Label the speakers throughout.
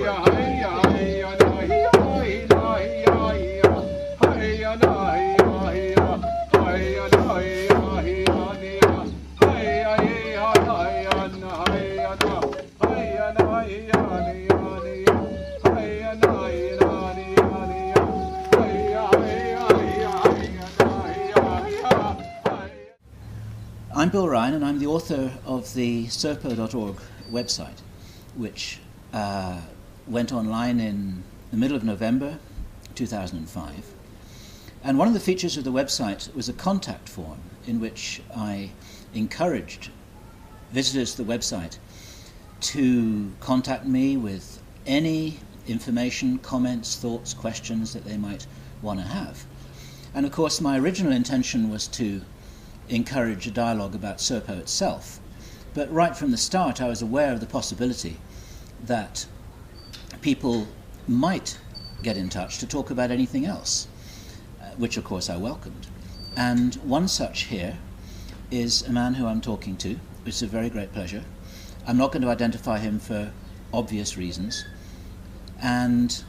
Speaker 1: I'm Bill Ryan, and I'm the author of the serpo.org website, which went online in the middle of November 2005. And one of the features of the website was a contact form in which I encouraged visitors to the website to contact me with any information, comments, thoughts, questions that they might want to have. And of course, my original intention was to encourage a dialogue about Serpo itself. But right from the start, I was aware of the possibility that people might get in touch to talk about anything else, which of course I welcomed. And one such here is a man who I'm talking to. It's a very great pleasure. I'm not going to identify him for obvious reasons. And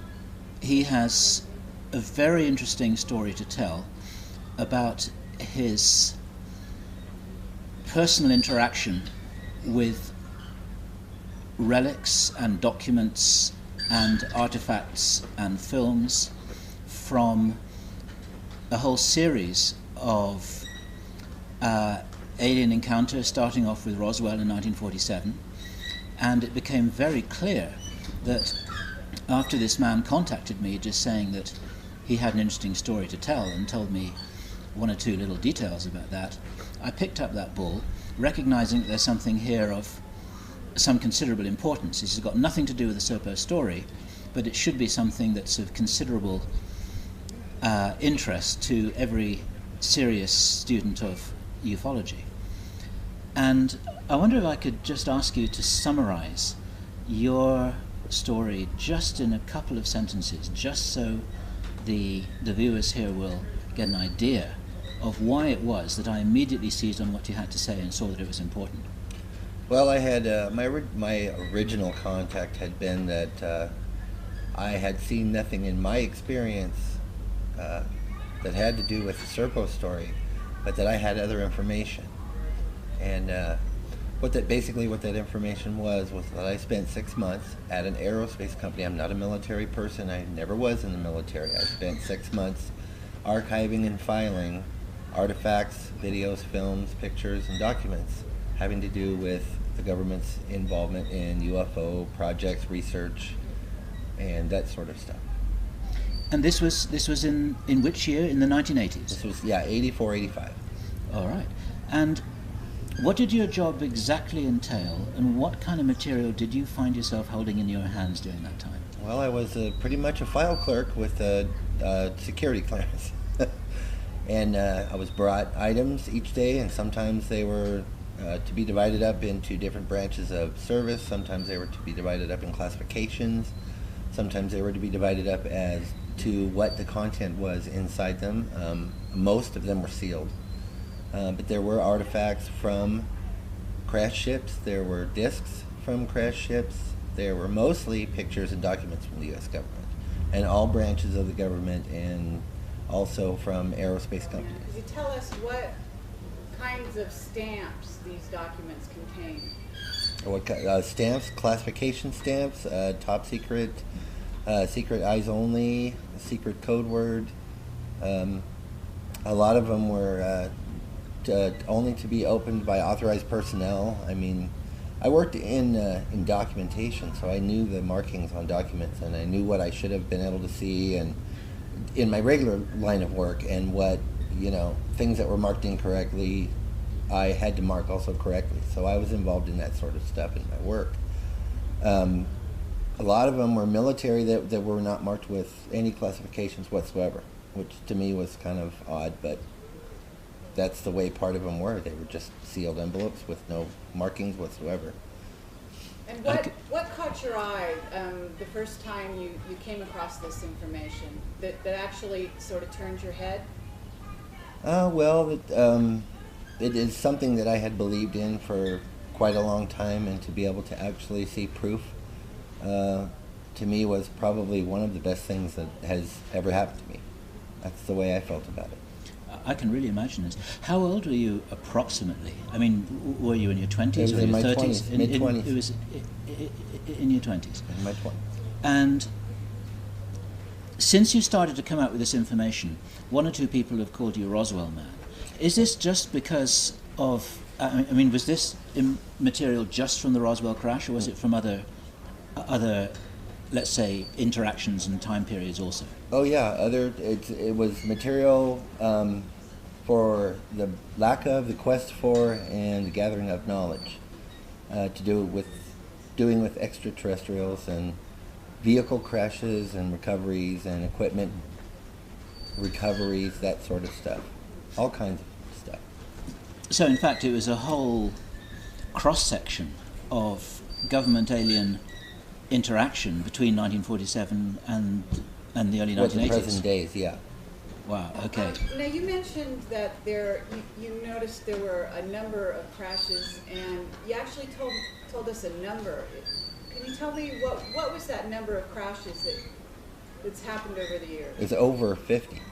Speaker 1: he has a very interesting story to tell about his personal interaction with relics and documents and artifacts and films from a whole series of alien encounters, starting off with Roswell in 1947. And it became very clear that after this man contacted me just saying that he had an interesting story to tell and told me one or two little details about that, I picked up that ball, recognizing that there's something here of some considerable importance. This has got nothing to do with the Serpo story, but it should be something that's of considerable interest to every serious student of ufology. And I wonder if I could just ask you to summarize your story just in a couple of sentences, just so the viewers here will get an idea of why it was that I immediately seized on what you had to say and saw that it was important.
Speaker 2: Well, I had my original contact had been that I had seen nothing in my experience that had to do with the Serpo story, but that I had other information. And what that information was that I spent 6 months at an aerospace company. I'm not a military person. I never was in the military. I spent 6 months archiving and filing artifacts, videos, films, pictures, and documents having to do with the government's involvement in UFO projects, research, and that sort of stuff.
Speaker 1: And this was in which year? In the 1980s?
Speaker 2: This was, 84, 85.
Speaker 1: All right. And what did your job exactly entail, and what kind of material did you find yourself holding in your hands during that time?
Speaker 2: Well, I was pretty much a file clerk with a security clearance. And I was brought items each day, and sometimes they were to be divided up into different branches of service. Sometimes they were to be divided up in classifications. Sometimes they were to be divided up as to what the content was inside them. Most of them were sealed. But there were artifacts from crash ships. There were discs from crash ships. There were mostly pictures and documents from the U.S. government and all branches of the government, and also from aerospace companies.
Speaker 3: Could you tell us what kinds of stamps these documents contain?
Speaker 2: What stamps? Classification stamps, top secret, secret eyes only, secret code word. A lot of them were only to be opened by authorized personnel. I mean, I worked in documentation, so I knew the markings on documents, and I knew what I should have been able to see, and in my regular line of work, and what, things that were marked incorrectly, I had to mark also correctly. So I was involved in that sort of stuff in my work. A lot of them were military that were not marked with any classifications whatsoever, which to me was kind of odd, but that's the way part of them were. They were just sealed envelopes with no markings whatsoever.
Speaker 3: And what caught your eye the first time you came across this information that actually sort of turned your head?
Speaker 2: It is something that I had believed in for quite a long time, and to be able to actually see proof to me, was probably one of the best things that has ever happened to me. That's the way I felt about it.
Speaker 1: I can really imagine this. How old were you approximately? I mean, were you in your 20s or
Speaker 2: in
Speaker 1: your
Speaker 2: my
Speaker 1: 30s?
Speaker 2: 20s, mid-20s.
Speaker 1: It was in your 20s.
Speaker 2: In my 20s.
Speaker 1: And since you started to come out with this information, one or two people have called you Roswell Man. Is this just because of, I mean, was this material just from the Roswell crash, or was it from other, let's say, interactions and time periods also?
Speaker 2: Oh yeah, it was material for the lack of, the quest for, and the gathering of knowledge to do with extraterrestrials and vehicle crashes and recoveries and equipment recoveries, that sort of stuff, all kinds of stuff.
Speaker 1: So in fact, it was a whole cross-section of government-alien interaction between 1947 and the early 1980s.
Speaker 2: With the present days, yeah.
Speaker 1: Wow, okay.
Speaker 3: Now you mentioned that you noticed there were a number of crashes, and you actually told us a number. Can you tell me what was that number of crashes that's happened over the years?
Speaker 2: It's over 50.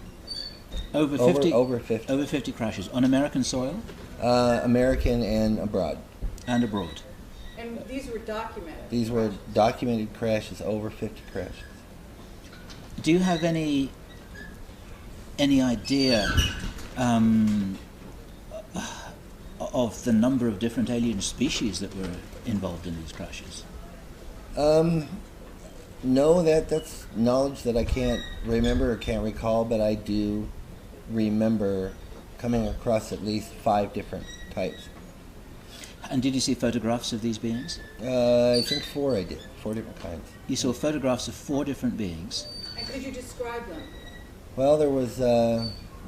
Speaker 1: Over 50?
Speaker 2: Over 50.
Speaker 1: Over 50 crashes on American soil?
Speaker 2: American and abroad.
Speaker 1: And abroad.
Speaker 3: And these were documented?
Speaker 2: These were documented crashes, over 50 crashes.
Speaker 1: Do you have any idea of the number of different alien species that were involved in these crashes?
Speaker 2: No, that's knowledge that I can't remember or can't recall, but I do remember coming across at least 5 different types.
Speaker 1: And did you see photographs of these beings?
Speaker 2: I think 4 I did, 4 different kinds.
Speaker 1: You saw photographs of 4 different beings.
Speaker 3: And could you describe them?
Speaker 2: Well, there was,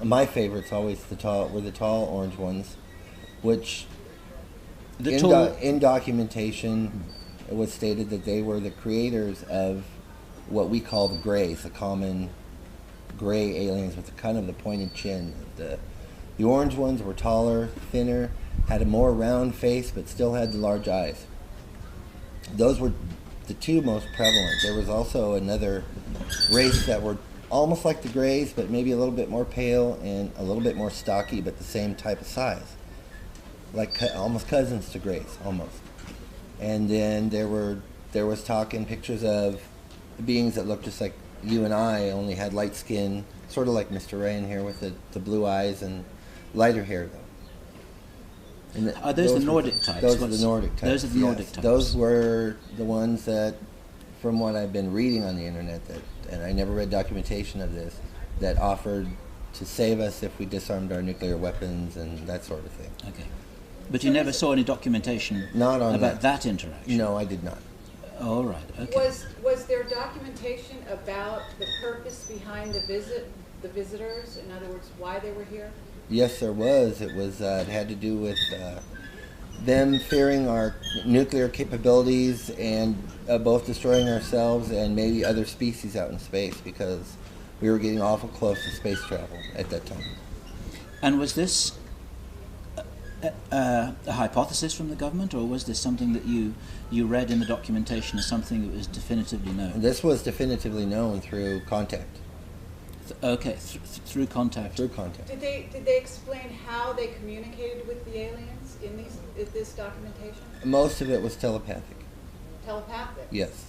Speaker 2: my favorites always were the tall orange ones, which in documentation it was stated that they were the creators of what we call the grays, the common gray aliens with the kind of the pointed chin. The orange ones were taller, thinner, had a more round face, but still had the large eyes. Those were the 2 most prevalent. There was also another race that were almost like the grays, but maybe a little bit more pale and a little bit more stocky, but the same type of size. Like almost cousins to grays, almost. And then there was talk and pictures of beings that looked just like you and I, only had light skin, sort of like Mr. Ray in here with the blue eyes and lighter hair, though. And
Speaker 1: Are those the Nordic types?
Speaker 2: Those are the Nordic types.
Speaker 1: Those are the Nordic types.
Speaker 2: Those were the ones that, from what I've been reading on the internet, and I never read documentation of this, that offered to save us if we disarmed our nuclear weapons and that sort of thing.
Speaker 1: Okay. But you never saw any documentation about that interaction?
Speaker 2: No, I did not.
Speaker 1: All right, okay.
Speaker 3: Was there documentation about the purpose behind the visitors? In other words, why they were here?
Speaker 2: Yes, there was. It had to do with them fearing our nuclear capabilities and both destroying ourselves and maybe other species out in space, because we were getting awful close to space travel at that time.
Speaker 1: And was this a hypothesis from the government, or was this something that you read in the documentation as something that was definitively known?
Speaker 2: This was definitively known through contact.
Speaker 1: Okay, through contact.
Speaker 2: Through contact.
Speaker 3: Did they explain how they communicated with the aliens in this documentation?
Speaker 2: Most of it was telepathic.
Speaker 3: Telepathic?
Speaker 2: Yes.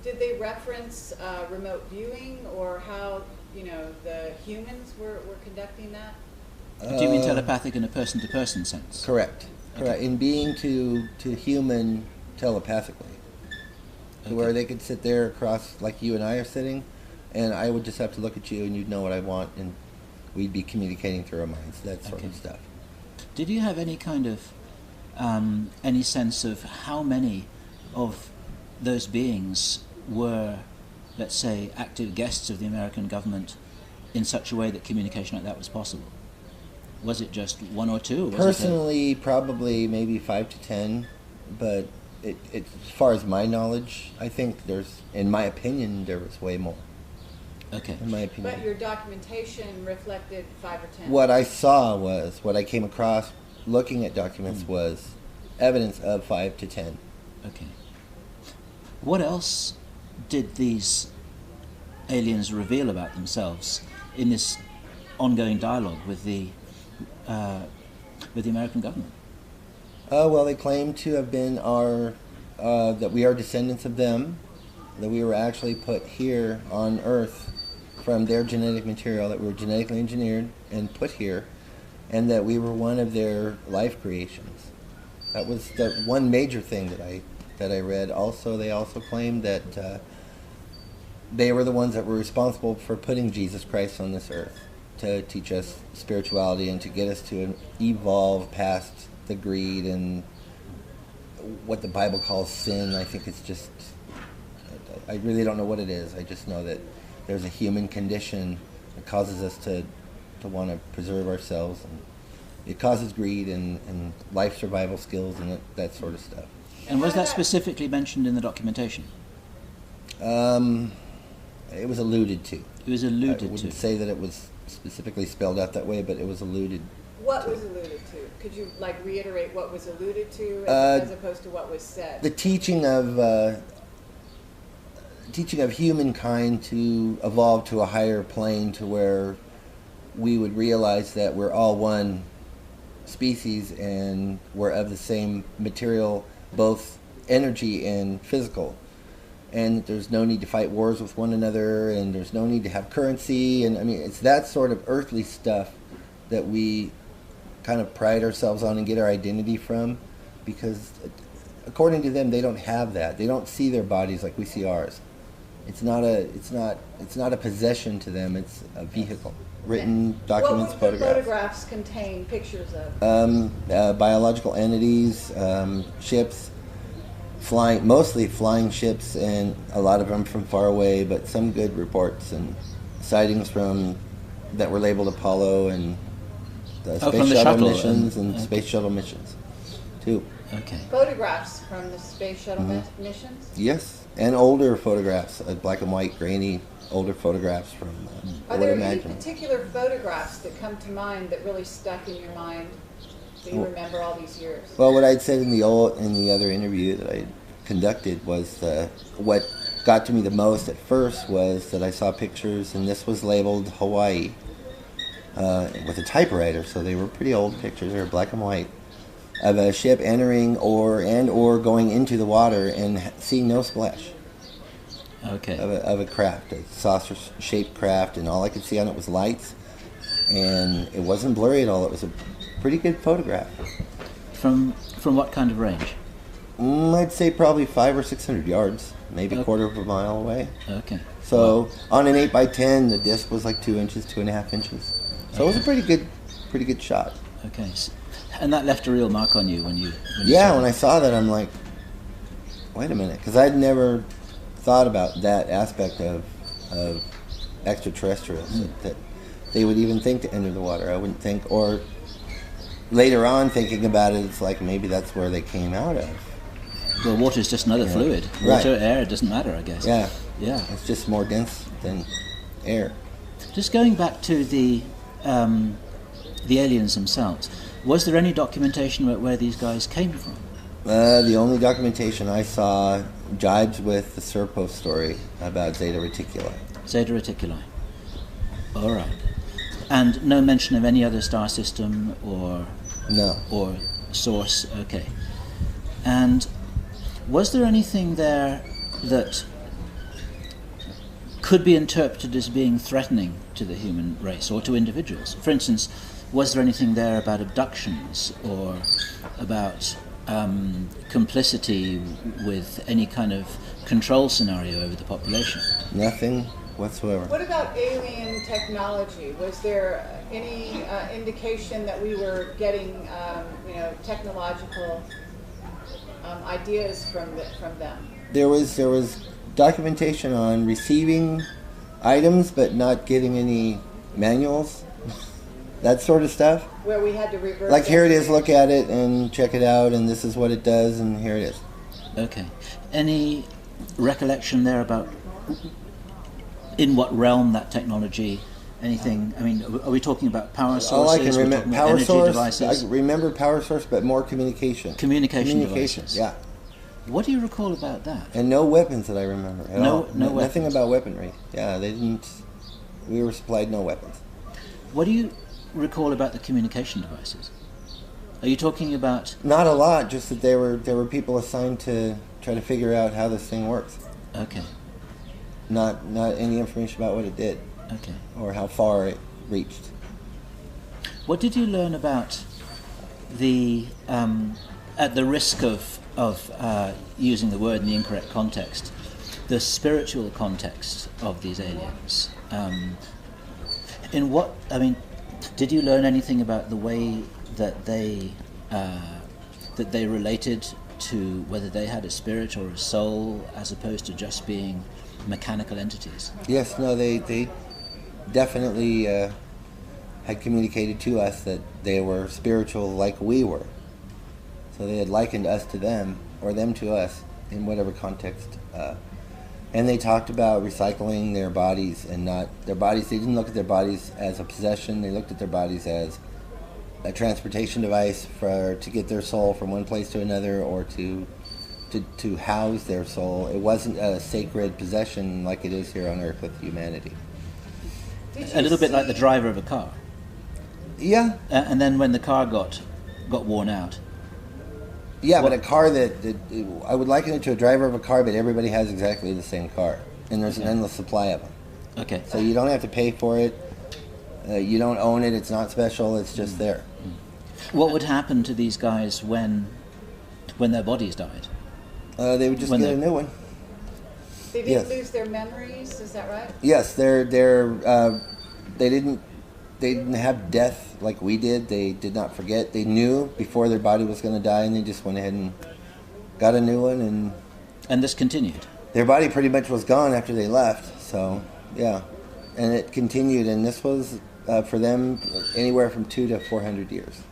Speaker 3: Did they reference remote viewing, or how the humans were conducting that?
Speaker 1: Do you mean telepathic in a person-to-person sense?
Speaker 2: Correct.
Speaker 1: Okay.
Speaker 2: Correct. In being to human telepathically, to where they could sit there across like you and I are sitting, and I would just have to look at you and you'd know what I want, and we'd be communicating through our minds, that sort of stuff.
Speaker 1: Did you have any kind of any sense of how many of those beings were, let's say, active guests of the American government in such a way that communication like that was possible? Was it just 1 or 2?
Speaker 2: Personally, probably maybe 5 to 10, but as far as my knowledge, I think in my opinion, there was way more.
Speaker 1: Okay.
Speaker 2: In my opinion.
Speaker 3: But your documentation reflected 5 or 10.
Speaker 2: What I saw was, what I came across looking at documents was evidence of 5 to 10.
Speaker 1: Okay. What else did these aliens reveal about themselves in this ongoing dialogue with the American government?
Speaker 2: Well, they claim to have been that we are descendants of them, that we were actually put here on Earth from their genetic material, that we were genetically engineered and put here, and that we were one of their life creations. That was the one major thing that I read. Also, they also claimed that they were the ones that were responsible for putting Jesus Christ on this earth to teach us spirituality and to get us to evolve past the greed and what the Bible calls sin. I think it's just, I really don't know what it is. I just know that there's a human condition that causes us to want to preserve ourselves, and it causes greed and life survival skills and that sort of stuff.
Speaker 1: And was that specifically mentioned in the documentation?
Speaker 2: It was alluded to.
Speaker 1: It was alluded to.
Speaker 2: I wouldn't say that it was specifically spelled out that way, but it was alluded.
Speaker 3: What was alluded to? Could you reiterate what was alluded to as opposed to what was said?
Speaker 2: The teaching of humankind to evolve to a higher plane, to where we would realize that we're all one species and we're of the same material, both energy and physical. And there's no need to fight wars with one another, and there's no need to have currency. And I mean, it's that sort of earthly stuff that we kind of pride ourselves on and get our identity from, because according to them, they don't have that. They don't see their bodies like we see ours. It's not a possession to them. It's a vehicle. Written documents,
Speaker 3: what would the
Speaker 2: photographs.
Speaker 3: Photographs contain pictures of?
Speaker 2: Biological entities, ships, mostly flying ships, and a lot of them from far away, but some good reports and sightings that were labeled Apollo and the space shuttle missions and space shuttle missions too.
Speaker 1: Okay.
Speaker 3: Photographs from the space shuttle missions?
Speaker 2: Yes, and older photographs, black and white, grainy, older photographs from.
Speaker 3: Are there any particular photographs that come to mind that really stuck in your mind, that you remember all these years?
Speaker 2: Well, what I'd said in the other interview that I conducted was what got to me the most at first was that I saw pictures, and this was labeled Hawaii with a typewriter, so they were pretty old pictures. They were black and white, of a ship entering or going into the water and seeing no splash.
Speaker 1: Okay.
Speaker 2: Of a craft, a saucer-shaped craft, and all I could see on it was lights, and it wasn't blurry at all. It was a pretty good photograph.
Speaker 1: From what kind of range?
Speaker 2: I'd say probably 500 or 600 yards, maybe a quarter of a mile away.
Speaker 1: Okay.
Speaker 2: So on an 8x10, the disc was like 2 inches, 2.5 inches. So it was a pretty good shot.
Speaker 1: Okay. And that left a real mark on you when you
Speaker 2: when I saw that, I'm like, wait a minute, because I'd never thought about that aspect of extraterrestrials, that they would even think to enter the water. I wouldn't think, or later on thinking about it, it's like maybe that's where they came out of.
Speaker 1: Well, water is just another fluid. Water, air, it doesn't matter, I guess.
Speaker 2: Yeah.
Speaker 1: Yeah.
Speaker 2: It's just more dense than air.
Speaker 1: Just going back to the aliens themselves, was there any documentation about where these guys came from?
Speaker 2: The only documentation I saw jibes with the Serpo story about Zeta Reticuli.
Speaker 1: Zeta Reticuli. All right. And no mention of any other star system or source? Okay. And was there anything there that could be interpreted as being threatening to the human race or to individuals? For instance, was there anything there about abductions or about complicity with any kind of control scenario over the population?
Speaker 2: Nothing whatsoever.
Speaker 3: What about alien technology? Was there any indication that we were getting, technological ideas from them?
Speaker 2: There was documentation on receiving items but not getting any manuals, that sort of stuff.
Speaker 3: Where we had to reverse.
Speaker 2: Like, here it is, look at it and check it out, and this is what it does, and here it is.
Speaker 1: Okay. Any recollection there about in what realm that technology? Anything? I mean, are we talking about power sources?
Speaker 2: All I can remember, power source.
Speaker 1: Devices?
Speaker 2: I remember power source, but more communication.
Speaker 1: Communication devices.
Speaker 2: Yeah.
Speaker 1: What do you recall about that?
Speaker 2: And no weapons that I remember at
Speaker 1: No-
Speaker 2: all.
Speaker 1: no
Speaker 2: Nothing
Speaker 1: weapons.
Speaker 2: about weaponry. Yeah, they didn't. We were supplied no weapons.
Speaker 1: What do you recall about the communication devices? Are you talking about...
Speaker 2: Not a lot. Just that there were people assigned to try to figure out how this thing works.
Speaker 1: Okay,
Speaker 2: Not any information about what it did
Speaker 1: okay.
Speaker 2: or how far it reached.
Speaker 1: What did you learn about the, at the risk of using the word in the incorrect context, the spiritual context of these aliens? In what, I mean, did you learn anything about the way that they related to whether they had a spirit or a soul as opposed to just being mechanical entities?
Speaker 2: Yes, no, they definitely had communicated to us that they were spiritual like we were. So they had likened us to them, or them to us, in whatever context. And they talked about recycling their bodies and not their bodies. They didn't look at their bodies as a possession. They looked at their bodies as a transportation device to get their soul from one place to another, or to house their soul. It wasn't a sacred possession like it is here on Earth with humanity.
Speaker 1: A little bit like the driver of a car.
Speaker 2: Yeah,
Speaker 1: And then when the car got worn out.
Speaker 2: yeah,
Speaker 1: What-
Speaker 2: but a car that I would liken it to a driver of a car, but everybody has exactly the same car, and there's an
Speaker 1: Okay.
Speaker 2: endless supply of them.
Speaker 1: Okay.
Speaker 2: So you don't have to pay for it. You don't own it. It's not special. It's just there.
Speaker 1: What would happen to these guys when their bodies died?
Speaker 2: They would just
Speaker 1: When
Speaker 2: get
Speaker 1: they-
Speaker 2: a new one.
Speaker 3: They didn't
Speaker 2: Yes.
Speaker 3: lose their memories, is that right?
Speaker 2: Yes, they didn't have death like we did. They did not forget. They knew before their body was going to die, and they just went ahead and got a new one. And
Speaker 1: And this continued.
Speaker 2: their body pretty much was gone after they left. So yeah, and it continued. And this was for them anywhere from 200 to 400 years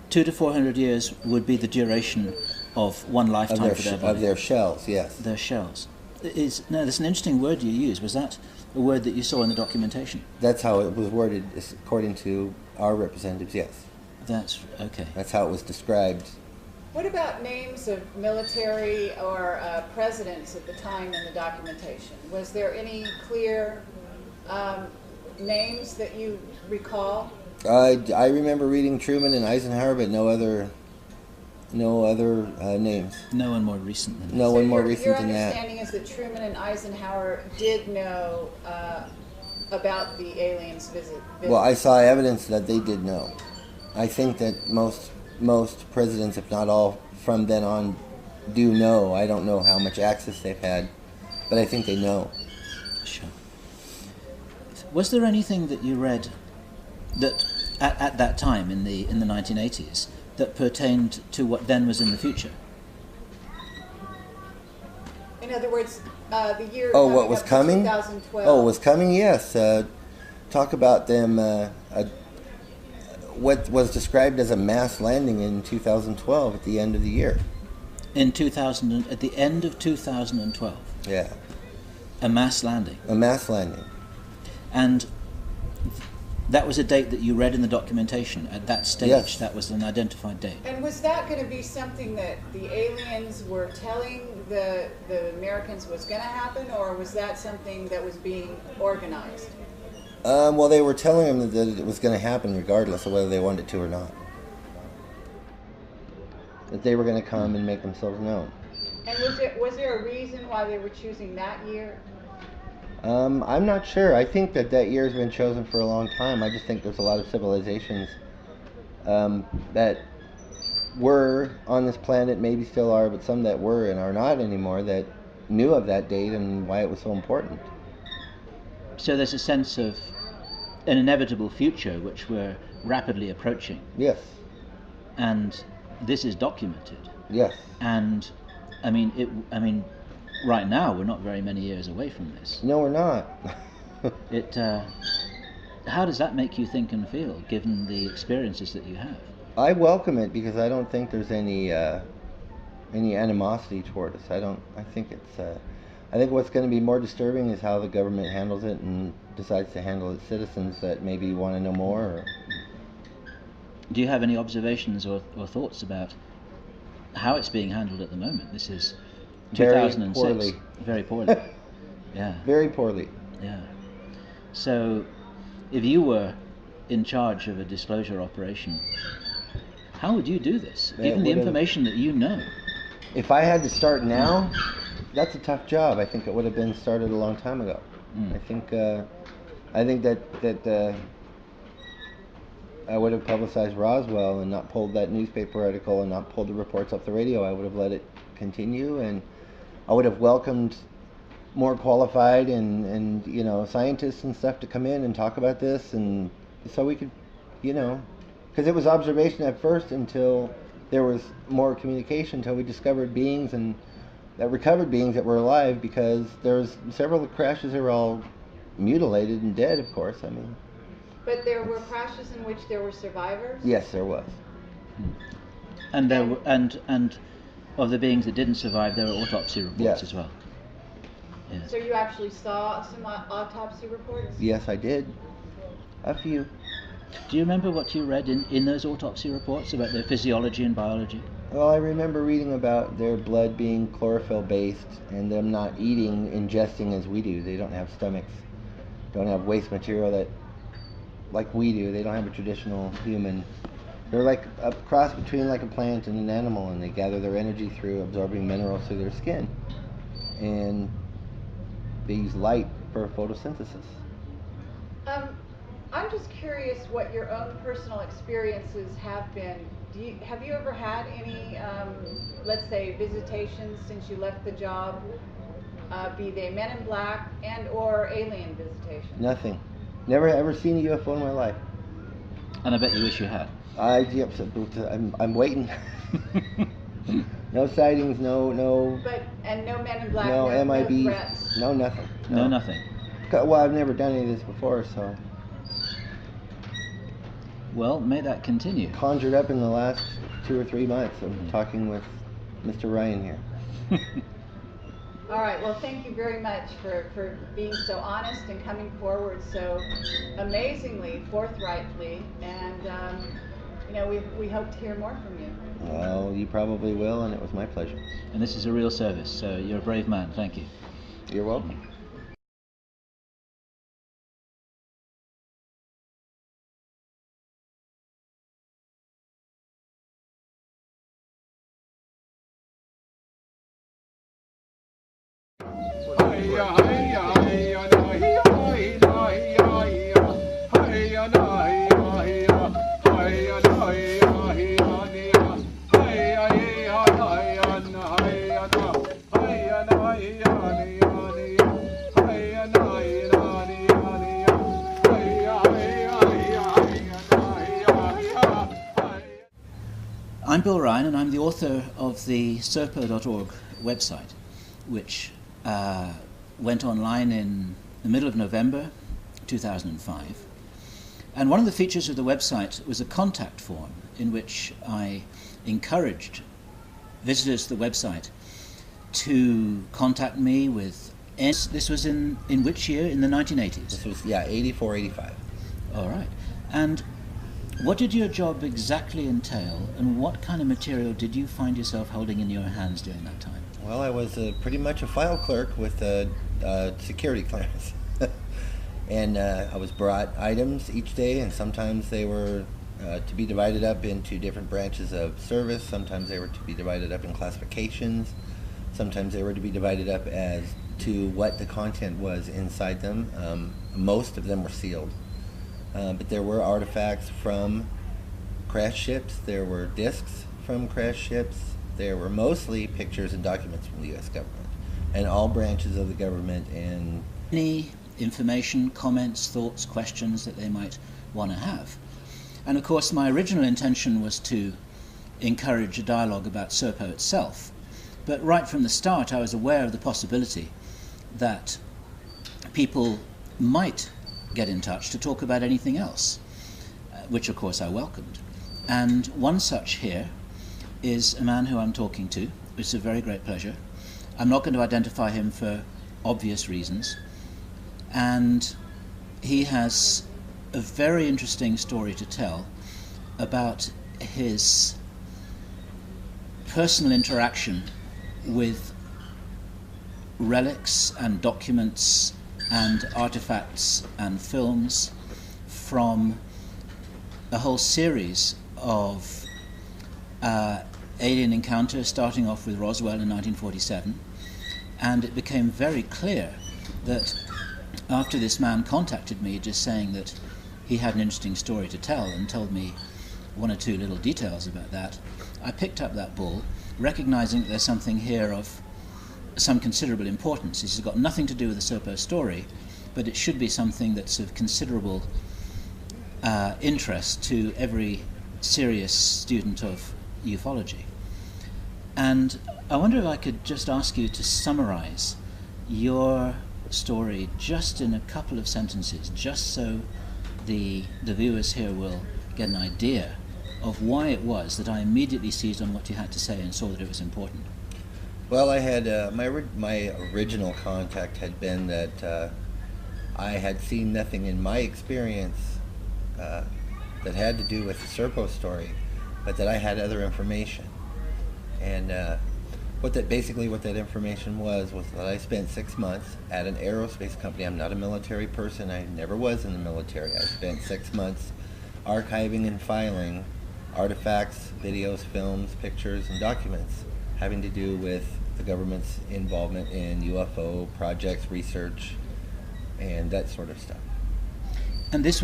Speaker 1: 200 to 400 years would be the duration of one
Speaker 2: of
Speaker 1: lifetime
Speaker 2: their
Speaker 1: for their body.
Speaker 2: of their shells. Yes.
Speaker 1: Their shells. Now, there's an interesting word you use. Was that a word that you saw in the documentation?
Speaker 2: That's how it was worded, according to our representatives, yes.
Speaker 1: That's okay.
Speaker 2: That's how it was described.
Speaker 3: What about names of military or presidents at the time in the documentation? Was there any clear names that you recall?
Speaker 2: I remember reading Truman and Eisenhower, but no other names.
Speaker 1: No one more recent than
Speaker 2: No
Speaker 3: So
Speaker 2: one more
Speaker 3: your
Speaker 2: recent than that.
Speaker 3: understanding is that Truman and Eisenhower did know about the aliens' visit.
Speaker 2: Well, I saw evidence that they did know. I think that most presidents, if not all, from then on, do know. I don't know how much access they've had, but I think they know.
Speaker 1: Sure. Was there anything that you read that at that time in the 1980s that pertained to what then was in the future?
Speaker 3: In other words, the year
Speaker 2: Oh, what was
Speaker 3: up to
Speaker 2: coming?
Speaker 3: 2012.
Speaker 2: Oh, was coming? Yes. Talk about them. What was described as a mass landing in 2012 at the end of the year.
Speaker 1: At the end of 2012,
Speaker 2: Yeah,
Speaker 1: a mass landing.
Speaker 2: a mass landing.
Speaker 1: And that was a date that you read in the documentation. At that stage,
Speaker 2: Yes.
Speaker 1: that was an identified date.
Speaker 3: And was that going to be something that the aliens were telling the Americans was going to happen, or was that something that was being organized?
Speaker 2: Well, they were telling them that it was going to happen regardless of whether they wanted it to or not. That they were going to come and make themselves known.
Speaker 3: And was there a reason why they were choosing that year?
Speaker 2: I'm not sure. I think that year has been chosen for a long time. I just think there's a lot of civilizations that were on this planet, maybe still are, but some that were and are not anymore, that knew of that date and why it was so important.
Speaker 1: So there's a sense of an inevitable future which we're rapidly approaching,
Speaker 2: Yes.
Speaker 1: and this is documented.
Speaker 2: Yes.
Speaker 1: And I mean, right now we're not very many years away from this.
Speaker 2: No, we're not.
Speaker 1: How does that make you think and feel, given the experiences that you have?
Speaker 2: I welcome it because I don't think there's any animosity toward us. I think what's going to be more disturbing is how the government handles it and decides to handle its citizens that maybe want to know more. Or,
Speaker 1: Do you have any observations or thoughts about how it's being handled at the moment? This is 2006.
Speaker 2: poorly.
Speaker 1: Very poorly. Yeah.
Speaker 2: Very poorly.
Speaker 1: Yeah. So, if you were in charge of a disclosure operation, how would you do this, given the information that you know?
Speaker 2: If I had to start now, that's a tough job. I think it would have been started a long time ago. I think that I would have publicized Roswell and not pulled that newspaper article and not pulled the reports off the radio. I would have let it continue, and I would have welcomed more qualified and scientists and stuff to come in and talk about this, and so we could, because it was observation at first until there was more communication, until we discovered beings and recovered beings that were alive, because there was several of the crashes that were all mutilated and dead, of course. I mean,
Speaker 3: but there were crashes in which there were survivors?
Speaker 2: Yes, there was.
Speaker 1: And there were, and of the beings that didn't survive, there were autopsy reports as well. Yeah.
Speaker 3: So you actually saw some autopsy reports?
Speaker 2: Yes, I did. A few.
Speaker 1: Do you remember what you read in those autopsy reports about their physiology and biology?
Speaker 2: Well, I remember reading about their blood being chlorophyll-based and them not ingesting as we do. They don't have stomachs, don't have waste material that, like we do. They don't have a traditional human. They're like a cross between like a plant and an animal, and they gather their energy through absorbing minerals through their skin. And they use light for photosynthesis.
Speaker 3: I'm just curious what your own personal experiences have been. Have you ever had any, let's say, visitations since you left the job, be they men in black and or alien visitations?
Speaker 2: Nothing. Never ever seen a UFO in my life.
Speaker 1: And I bet you wish you had.
Speaker 2: I'm waiting. No sightings, no.
Speaker 3: And no men in black,
Speaker 2: no MIBs,
Speaker 3: no threats?
Speaker 2: no nothing.
Speaker 1: No, nothing.
Speaker 2: Well, I've never done any of this before, so.
Speaker 1: Well, may that continue.
Speaker 2: Conjured up in the last 2 or 3 months of talking with Mr. Ryan here.
Speaker 3: All right, well, thank you very much for being so honest and coming forward so amazingly, forthrightly, and we hope to hear more from you.
Speaker 2: Well, you probably will, and it was my pleasure.
Speaker 1: And this is a real service, so you're a brave man. Thank you.
Speaker 2: You're welcome.
Speaker 1: I'm Bill Ryan, and I'm the author of the serpo.org website, which went online in the middle of November 2005. And one of the features of the website was a contact form in which I encouraged visitors to the website to contact me with... This was in which year? In the 1980s?
Speaker 2: This was, 84, 85.
Speaker 1: All right. And what did your job exactly entail, and what kind of material did you find yourself holding in your hands during that time?
Speaker 2: Well, I was pretty much a file clerk with a security clearance. And I was brought items each day, and sometimes they were to be divided up into different branches of service. Sometimes they were to be divided up in classifications. Sometimes they were to be divided up as to what the content was inside them. Most of them were sealed. But there were artifacts from crash ships. There were discs from crash ships. There were mostly pictures and documents from the U.S. government and all branches of the government. And
Speaker 1: any information, comments, thoughts, questions that they might want to have. And of course, my original intention was to encourage a dialogue about Serpo itself. But right from the start, I was aware of the possibility that people might get in touch to talk about anything else, which of course I welcomed. And one such here is a man who I'm talking to. It's a very great pleasure. I'm not going to identify him for obvious reasons. And he has a very interesting story to tell about his personal interaction with relics and documents and artifacts and films from a whole series of alien encounters, starting off with Roswell in 1947, and it became very clear that after this man contacted me just saying that he had an interesting story to tell and told me one or two little details about that, I picked up that bull, recognizing that there's something here of some considerable importance. This has got nothing to do with the Serpo story, but it should be something that's of considerable interest to every serious student of ufology. And I wonder if I could just ask you to summarize your story just in a couple of sentences, just so the viewers here will get an idea of why it was that I immediately seized on what you had to say and saw that it was important.
Speaker 2: Well, I had my original contact had been that I had seen nothing in my experience that had to do with the Serpo story, but that I had other information. And what that information was that I spent 6 months at an aerospace company. I'm not a military person. I never was in the military. I spent 6 months archiving and filing artifacts, videos, films, pictures, and documents having to do with the government's involvement in UFO projects, research, and that sort of stuff.
Speaker 1: And this was